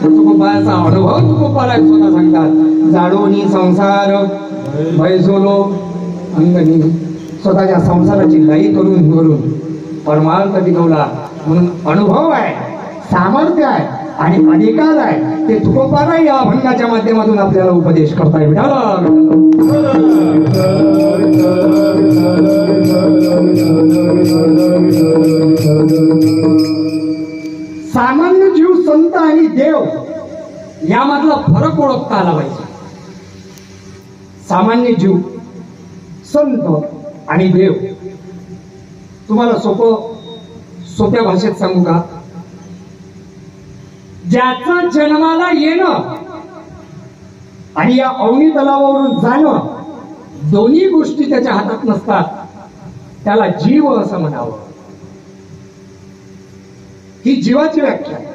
तुकोबाचा अनुभव तुकोबाला स्वतः सांगतात. जाडोनी संसार भयसोलो अंगणी, स्वतःच्या संसाराची लई करून परमार्थ टिकवला. म्हणून अनुभव आहे, सामर्थ्य आहे आणि अधिकार आहे ते तुकोबाला या अभंगाच्या माध्यमातून आपल्याला उपदेश करता येईल. सामान्य जीव, संत आणि देव यामधला फरक ओळखता आला पाहिजे. सामान्य जीव, संत आणि देव, तुम्हाला सोप्या भाषेत सांगू का? ज्याचं जन्माला येणं आणि या अवनी तलावावरून जाणं दोन्ही गोष्टी त्याच्या हातात नसतात, त्याला जीव असं म्हणावं. ही जीवाची व्याख्या आहे.